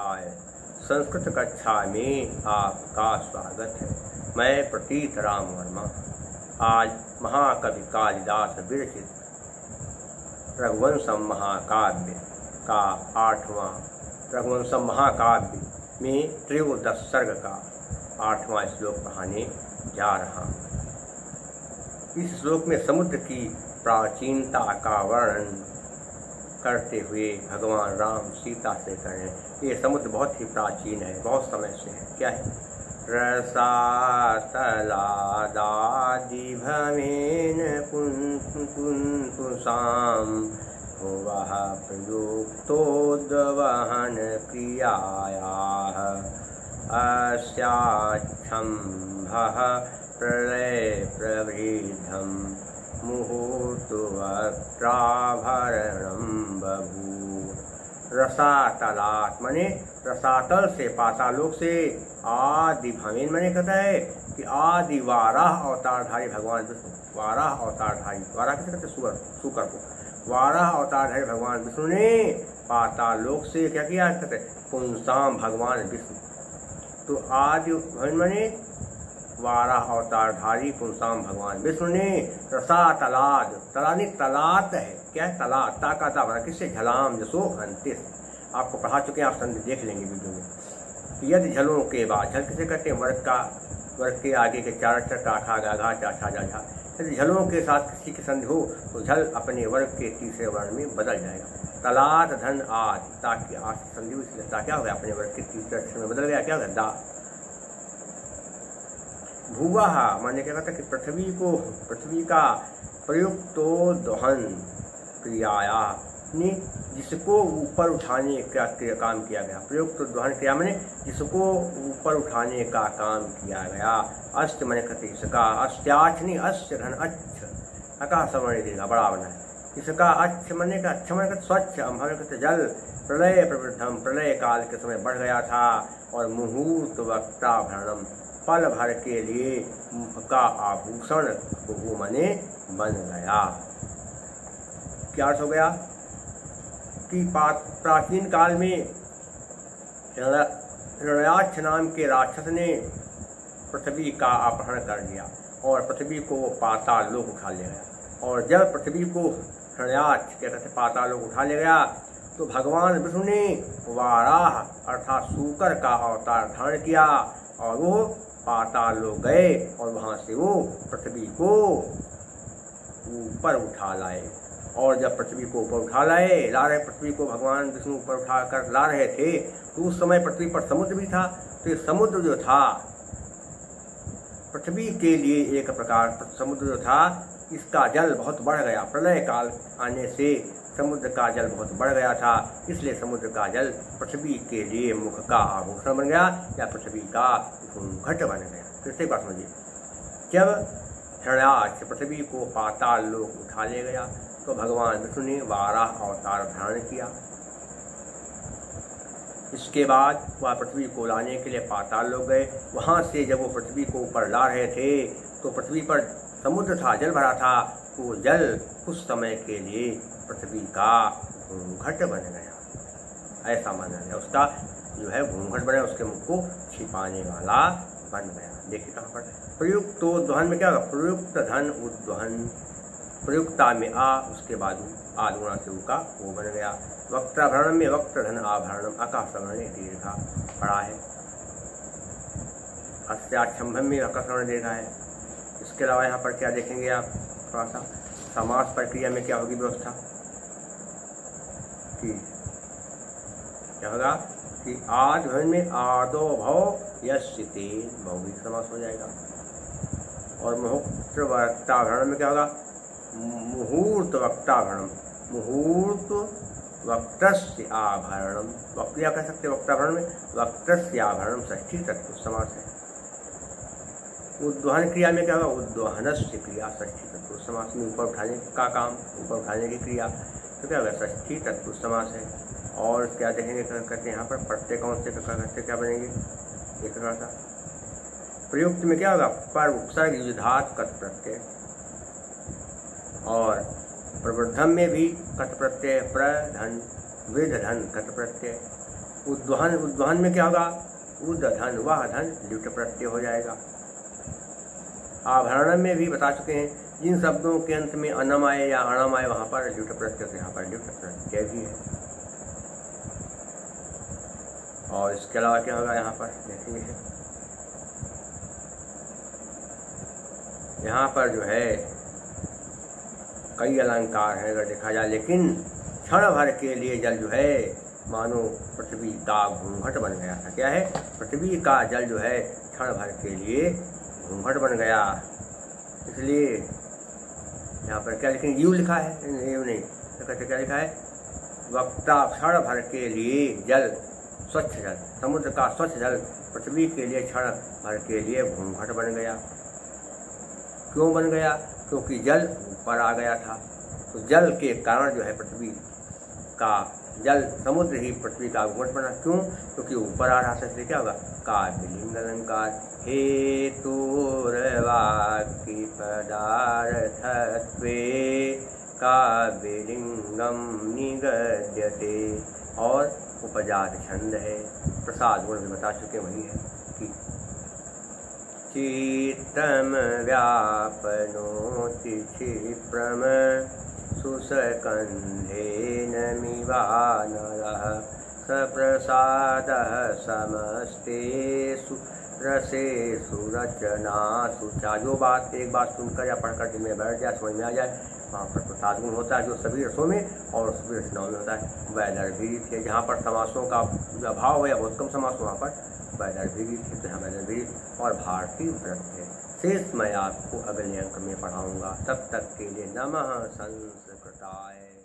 अध्याय संस्कृत कक्षा में आपका स्वागत है। मैं प्रतीत राम वर्मा आज महाकवि कालिदास विरचित रघुवंशम महाकाव्य का 8वां रघुवंशम महाकाव्य में त्रयोदश सर्ग का 8वां श्लोक पढ़ाने जा रहा हूँ। इस श्लोक में समुद्र की प्राचीनता का वर्णन करते हुए भगवान राम सीता से करें। ये समुद्र बहुत ही प्राचीन है, बहुत समय से है। क्या है? रसातलादादि भवेन पुंसाम भुवः प्रयुक्तोद्वहन क्रियायाः अस्याच्छम्भः प्रलय प्रवृद्धं मुहूर्तवक्त्राभरणं बभूव। रसातलात् मने रसातल से, पातालोक से, आदि भवेन मने कहता है कि आदि वाराह अवतारधारी भगवान विष्णु, वाराह अवतारधारी, वाराह किसे कहते? शुकर को। वाराह अवतारधारी भगवान विष्णु ने पातालोक से क्या किया? कहते पुंसाम भगवान विष्णु। तो आदि भवेन मने वाराह अवतारधारी पुंसाम भगवान विष्णु ने रसातलाद, तलानी तलात है। क्या है? तलात, ताका ता बना किससे? झलाम जसो अंतिस। आपको पढ़ा चुके हैं, आप संधि देख लेंगे वीडियो में। यदि झलों के बाद, झल किसे कहते हैं? वर्ग के आगे के चार अक्षर टाठा गाघा चाछा जाझा। यदि झलों के साथ किसी की संधि हो तो झल अपने वर्ग के तीसरे वर्ण में बदल जाएगा। तलात धन आद, ताकि आज संधि हुई, इसलिए ता क्या हो गया? अपने वर्ग के तीसरे अक्षर में बदल गया। क्या हो गया? दा। भुवः माने क्या कहता है कि पृथ्वी का प्रयुक्तोद्वहन क्रियाया, जिसको ऊपर उठाने का काम किया गया। प्रयुक्तोद्वहन क्रिया माने जिसको ऊपर उठाने का काम किया गया। अस्त माने कहते इसका, अस्त्याक्ष नहीं, अस्य घन अच्छ, आकाश वर्ण देगा, बड़ा बना है। इसका अच्छ माने का, अच्छा माने स्वच्छ, अम्भव कहते जल, प्रलय प्रवृद्धम, प्रलय काल के समय बढ़ गया था। और मुहूर्त वक्त्राभरणम, पल भर के लिए मुख का आभूषण वो मने बन गया। क्या अर्थ हो गया कि प्राचीन काल में हिरण्याक्ष नाम के राक्षस ने पृथ्वी का अपहरण कर लिया और पृथ्वी को वो पाताल लोक उठा ले गया। और जब पृथ्वी को हिरण्याक्ष क्या कहते पाताल लोक उठा ले गया तो भगवान विष्णु ने वाराह अर्थात शूकर का अवतार धारण किया और वो पाताल लोक गए और वहां से वो पृथ्वी को ऊपर उठा लाए। और जब पृथ्वी को ऊपर उठा ला रहे पृथ्वी को भगवान विष्णु ऊपर उठाकर ला रहे थे तो उस समय पृथ्वी पर समुद्र भी था। तो ये समुद्र जो था पृथ्वी के लिए एक प्रकार, समुद्र जो था इसका जल बहुत बढ़ गया। प्रलय काल आने से समुद्र का जल बहुत बढ़ गया था, इसलिए समुद्र का जल पृथ्वी के लिए मुख का आभूषण बन गया या पृथ्वी का घूंघट बन गया। फिर से बात समझिए, जब हिरण्याक्ष पृथ्वी को पाताल लोक उठा ले गया तो भगवान विष्णु ने वाराह अवतार धारण किया। इसके बाद वह पृथ्वी को लाने के लिए पाताल लोक गए। वहां से जब वो पृथ्वी को ऊपर ला रहे थे तो पृथ्वी पर समुद्र था, जल भरा था, तो वो जल कुछ समय के लिए पृथ्वी का घूंघट बन गया, ऐसा माना गया। उसका जो है घूंघट बना, उसके मुख को छिपाने वाला बन गया। देखिए कहाँ पर प्रयुक्तोद्वहन में क्या होगा? प्रयुक्त धन उद्वहन, प्रयुक्ता में आ, उसके बाद आदुणा से ऊ का वो बन गया। वक्त्राभरण में वक्त धन आभरणम, आकाशवर्ण दीर्घा पड़ा है। अस्याक्षंभम में आकाशवर्ण दीर्घा है। इसके अलावा यहाँ पर क्या देखेंगे आप? थोड़ा सा समास प्रक्रिया में क्या होगी व्यवस्था कि क्या होगा कि आद भवन में आदो भव यस्ते बहुवी समास हो जाएगा। और मुहूर्त वक्ताभरण में क्या होगा? मुहूर्त वक्ताभरण, मुहूर्त वक्त्रस्य आभरणम, वक्रिया कह सकते वक्ताभरण में वक्त्रस्य आभरणम, षष्ठी तत्पुरुष समास है। उद्वहन क्रिया में क्या होगा? उद्वहनस्य क्रिया, षष्ठी तत्पुरुष समास में ऊपर उठाने का काम, ऊपर उठाने की क्रिया, तो क्या होगा? षष्ठी तत्पुरुष समास है। और क्या देखेंगे कहते हैं यहाँ पर प्रत्यय कौन से करते क्या बनेंगे? एक थोड़ा सा प्रयुक्त में क्या होगा? पर उपसर्ग युधात कट प्रत्यय। और प्रवृद्धम में भी कट प्रत्यय, प्रधन विधधन कट प्रत्यय। उद्वहन, उद्वहन में क्या होगा? उदधन, वह धन ल्युट प्रत्यय हो जाएगा। आभरण में भी बता चुके हैं, जिन शब्दों के अंत में अनम आए या अणम आए वहां पर ल्युट प्रत्यय, तो यहाँ पर ल्युट प्रत्यय भी है। और इसके अलावा क्या होगा यहाँ पर देखेंगे, यहाँ पर जो है कई अलंकार हैं अगर देखा जाए, लेकिन क्षण भर के लिए जल जो है मानो पृथ्वी का घूंघट बन गया था। क्या है? पृथ्वी का जल जो है क्षण भर के लिए घूंघट बन गया। इसलिए यहाँ पर क्या लिखेंगे? यू लिखा है, यू नहीं, तो कहते क्या लिखा है? वक्ता क्षण भर के लिए जल, स्वच्छ जल, समुद्र का स्वच्छ जल पृथ्वी के लिए क्षण भर के लिए घूंघट बन गया। क्यों बन गया? क्योंकि जल ऊपर आ गया था। तो जल के कारण जो है पृथ्वी का जल, समुद्र ही पृथ्वी का घूंघट बना। क्यों? क्योंकि ऊपर आ रहा था। इसलिए क्या होगा? काव्यलिंग अलंकार। हेतुर्वाक्य पदार्थत्वे काव्यलिंगम निगद्यते। और उपजात छंद है, प्रसाद गुण भी बता चुके, वही है कि चित्तम व्यापनोति क्षिप्रम सुसकन्धेन मिवानरः सप्रसादः समस्तेषु रसेषु रचनासु। जो बात एक बात सुनकर या पढ़कर दिन में बैठ जाए, समझ में आ जाए, वहाँ पर प्रसाद गुण होता है, जो सभी रसों में और सभी रचनाओं में होता है। वैदर्भीरित है, जहाँ पर समासों का अभाव है या बहुत कम समास, वहाँ पर वैदर्भीरित है, तो यहाँ वैदर्भीरित और भारतीय व्रत है। शेष मैं आपको अगले अंक में पढ़ाऊँगा। तब तक के लिए नमः संस्कृताय।